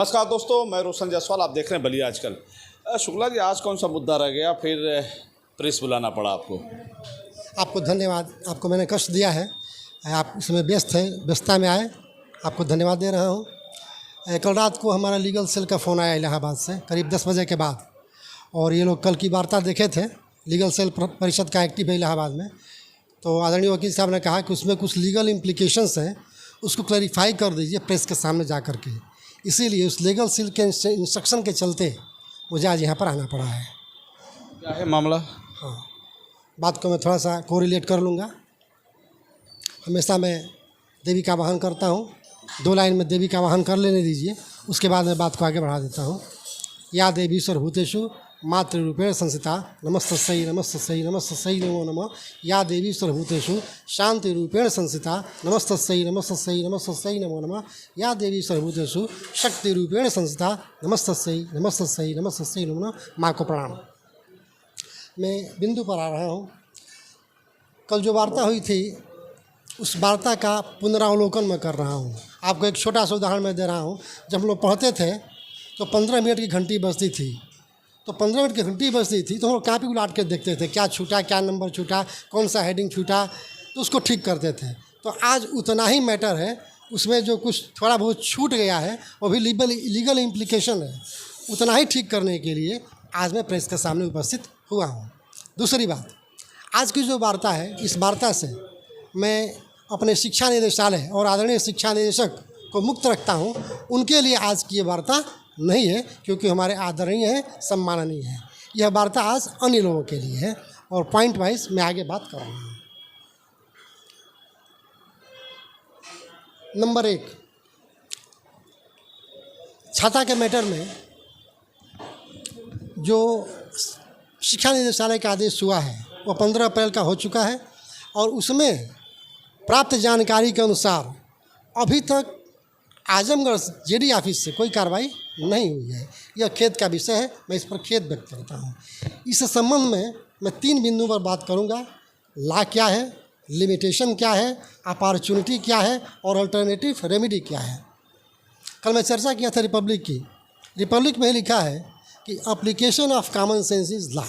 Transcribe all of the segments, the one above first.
नमस्कार दोस्तों, मैं रोशन जायसवाल। आप देख रहे हैं बलिया आजकल। शुक्ला जी, आज कौन सा मुद्दा रह गया, फिर प्रेस बुलाना पड़ा आपको? आपको धन्यवाद। आपको मैंने कष्ट दिया है, आप इसमें व्यस्त हैं, व्यस्तता में आए, आपको धन्यवाद दे रहा हूँ। कल रात को हमारा लीगल सेल का फ़ोन आया इलाहाबाद से करीब 10 बजे के बाद, और ये लोग कल की वार्ता देखे थे। लीगल सेल परिषद का एक्टिव है इलाहाबाद में। तो आदरणीय वकील साहब ने कहा कि उसमें कुछ लीगल इम्प्लीकेशंस हैं, उसको क्लैरिफाई कर दीजिए प्रेस के सामने जा कर के। इसीलिए उस लीगल सेल के इंस्ट्रक्शन के चलते मुझे आज यहाँ पर आना पड़ा है। क्या है मामला? हाँ, बात को मैं थोड़ा सा कोरिलेट कर लूँगा। हमेशा मैं देवी का वाहन करता हूँ, 2 लाइन में देवी का वाहन कर लेने दीजिए, उसके बाद मैं बात को आगे बढ़ा देता हूँ। या देवी सर्वभूतेषु मातृरूपेण संस्थिता नमस्तस्यै नमस्तस्यै नमस्तस्यै नमो नमः। या देवी सर्वभूतेषु शांति रूपेण संस्थिता नमस्तस्यै नमस्तस्यै नमस्तस्यै नमो नमः। या देवी सर्वभूतेषु शक्ति रूपेण संस्थिता नमस्तस्यै नमस्तस्यै नमस्तस्यै नमो नमः। माँ को प्रणाम। मैं बिंदु पर आ रहा हूँ। कल जो वार्ता हुई थी, उस वार्ता का पुनरावलोकन मैं कर रहा हूँ। आपको एक छोटा सा उदाहरण मैं दे रहा हूँ। जब हम लोग पढ़ते थे तो 15 मिनट की घंटी बजती थी, तो 15 मिनट की घंटी बजती थी तो हम लोग कापी उलाट के देखते थे, क्या छूटा, क्या नंबर छूटा, कौन सा हेडिंग छूटा, तो उसको ठीक करते थे। तो आज उतना ही मैटर है, उसमें जो कुछ थोड़ा बहुत छूट गया है वो भी लीगल इम्प्लीकेशन है। उतना ही ठीक करने के लिए आज मैं प्रेस के सामने उपस्थित हुआ हूँ। दूसरी बात, आज की जो वार्ता है, इस वार्ता से मैं अपने शिक्षा निदेशालय और आदरणीय शिक्षा निदेशक को मुक्त रखता हूँ। उनके लिए आज की ये वार्ता नहीं है, क्योंकि हमारे आदरणीय है, सम्माननीय है। यह वार्ता आज अन्य लोगों के लिए है, और पॉइंट वाइज मैं आगे बात कर रहा हूँ। नंबर 1, छाता के मैटर में जो शिक्षा निदेशालय का आदेश हुआ है वो 15 अप्रैल का हो चुका है, और उसमें प्राप्त जानकारी के अनुसार अभी तक आजमगढ़ जेडी ऑफिस से कोई कार्रवाई नहीं हुई है। यह खेद का विषय है, मैं इस पर खेद व्यक्त करता हूँ। इस संबंध में मैं 3 बिंदुओं पर बात करूँगा। लॉ क्या है, लिमिटेशन क्या है, अपॉर्चुनिटी क्या है, और अल्टरनेटिव रेमेडी क्या है। कल मैं चर्चा किया था रिपब्लिक की। रिपब्लिक में लिखा है कि application of common sense is law,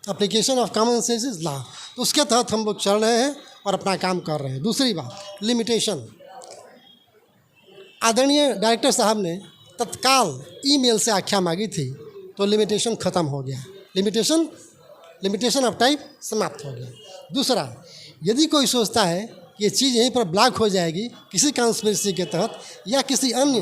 application of common sense is law. तो उसके तहत हम लोग चल रहे हैं और अपना काम कर रहे हैं। दूसरी बात, लिमिटेशन। आदरणीय डायरेक्टर साहब ने तत्काल ईमेल से आख्या मांगी थी, तो लिमिटेशन ख़त्म हो गया। लिमिटेशन ऑफ टाइम समाप्त हो गया। दूसरा, यदि कोई सोचता है कि ये चीज़ यहीं पर ब्लॉक हो जाएगी किसी कॉन्स्पिरेसी के तहत या किसी अन्य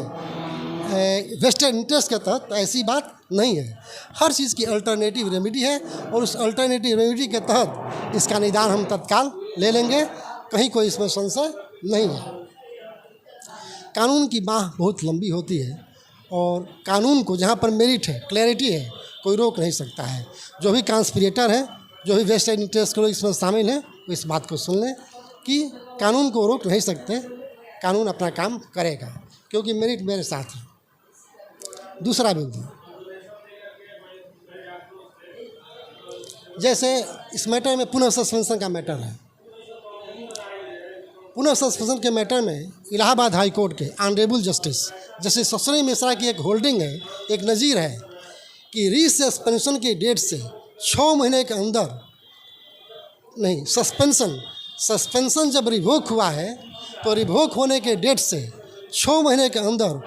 वेस्टेड इंटरेस्ट के तहत, तो ऐसी बात नहीं है। हर चीज़ की अल्टरनेटिव रेमेडी है, और उस अल्टरनेटिव रेमेडी के तहत इसका निदान हम तत्काल ले लेंगे। कहीं कोई इसमें संशय नहीं है। कानून की बाह बहुत लंबी होती है, और कानून को जहाँ पर मेरिट है, क्लैरिटी है, कोई रोक नहीं सकता है। जो भी कॉन्स्पिरेटर है, जो भी वेस्टेड इंटरेस्ट के लोग इसमें शामिल हैं, वो इस बात को सुन लें कि कानून को रोक नहीं सकते। कानून अपना काम करेगा, क्योंकि मेरिट मेरे साथ है। दूसरा बिंदु, जैसे इस मैटर में पुनः सस्पेंशन का मैटर है। पुनः सस्पेंशन के मैटर में इलाहाबाद हाई कोर्ट के ऑनरेबल जस्टिस ससुरी मिश्रा की एक होल्डिंग है, एक नज़ीर है कि रीसस्पेंशन की डेट से 6 महीने के अंदर नहीं, सस्पेंशन जब रिवोक हुआ है तो रिवोक होने के डेट से 6 महीने के अंदर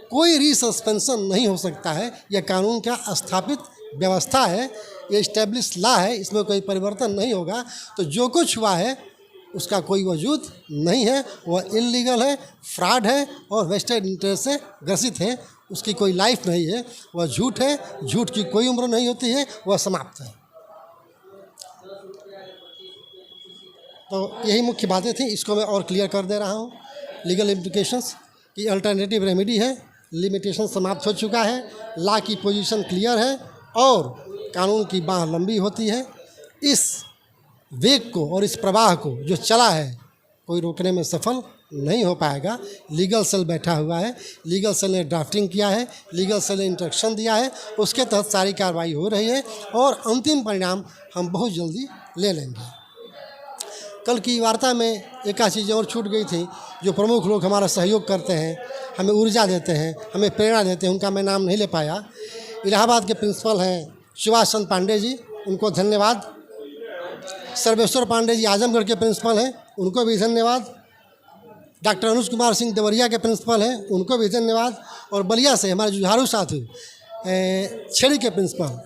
कोई रीसस्पेंशन नहीं हो सकता है। यह कानून का स्थापित व्यवस्था है, ये इस्टेब्लिश लॉ है, इसमें कोई परिवर्तन नहीं होगा। तो जो कुछ हुआ है उसका कोई वजूद नहीं है, वह इल्लीगल है, फ्रॉड है, और वेस्टेड इंटरेस्ट से ग्रसित है। उसकी कोई लाइफ नहीं है, वह झूठ है, झूठ की कोई उम्र नहीं होती है, वह समाप्त है। तो यही मुख्य बातें थी, इसको मैं और क्लियर कर दे रहा हूँ। लीगल इम्प्लिकेशंस की अल्टरनेटिव रेमेडी है, लिमिटेशन समाप्त हो चुका है, लॉ की पोजीशन क्लियर है, और कानून की बाह लंबी होती है। इस वेग को और इस प्रवाह को जो चला है, कोई रोकने में सफल नहीं हो पाएगा। लीगल सेल बैठा हुआ है, लीगल सेल ने ड्राफ्टिंग किया है, लीगल सेल ने इंस्ट्रक्शन दिया है, उसके तहत सारी कार्रवाई हो रही है, और अंतिम परिणाम हम बहुत जल्दी ले लेंगे। कल की वार्ता में एक आध चीज़ें और छूट गई थी। जो प्रमुख लोग हमारा सहयोग करते हैं, हमें ऊर्जा देते हैं, हमें प्रेरणा देते हैं, उनका मैं नाम नहीं ले पाया। इलाहाबाद के प्रिंसिपल हैं सुभाष चंद्र पांडे जी, उनको धन्यवाद। सर्वेश्वर पांडे जी आजमगढ़ के प्रिंसिपल हैं, उनको भी धन्यवाद। डॉक्टर अनुज कुमार सिंह देवरिया के प्रिंसिपल हैं, उनको भी धन्यवाद। और बलिया से हमारे जुझारू साथी छेड़ी के प्रिंसिपल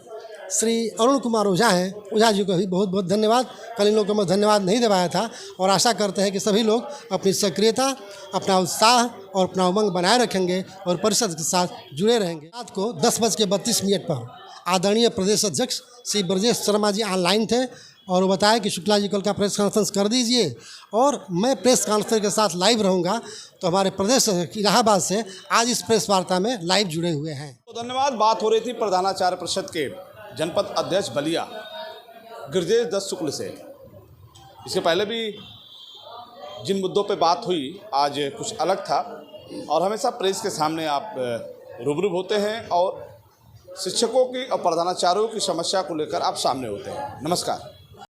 श्री अरुण कुमार ओझा हैं, ओझा जी को भी बहुत बहुत धन्यवाद। कल इन लोगों को मैं धन्यवाद नहीं दे पाया था और आशा करते हैं कि सभी लोग अपनी सक्रियता, अपना उत्साह और अपना उमंग बनाए रखेंगे और परिषद के साथ जुड़े रहेंगे। रात को 10:32 पर आदरणीय प्रदेश अध्यक्ष श्री ब्रजेश शर्मा जी ऑनलाइन थे और वो बताया कि शुक्ला जी कल का प्रेस कॉन्फ्रेंस कर दीजिए और मैं प्रेस कॉन्फ्रेंस के साथ लाइव रहूँगा। तो हमारे प्रदेश इलाहाबाद से आज इस प्रेस वार्ता में लाइव जुड़े हुए हैं। तो धन्यवाद। बात हो रही थी प्रधानाचार्य परिषद के जनपद अध्यक्ष बलिया गिरिजेश दत्त शुक्ल से। इसके पहले भी जिन मुद्दों पे बात हुई आज कुछ अलग था और हमेशा प्रेस के सामने आप रूबरू होते हैं और शिक्षकों की और प्रधानाचार्यों की समस्या को लेकर आप सामने होते हैं। नमस्कार।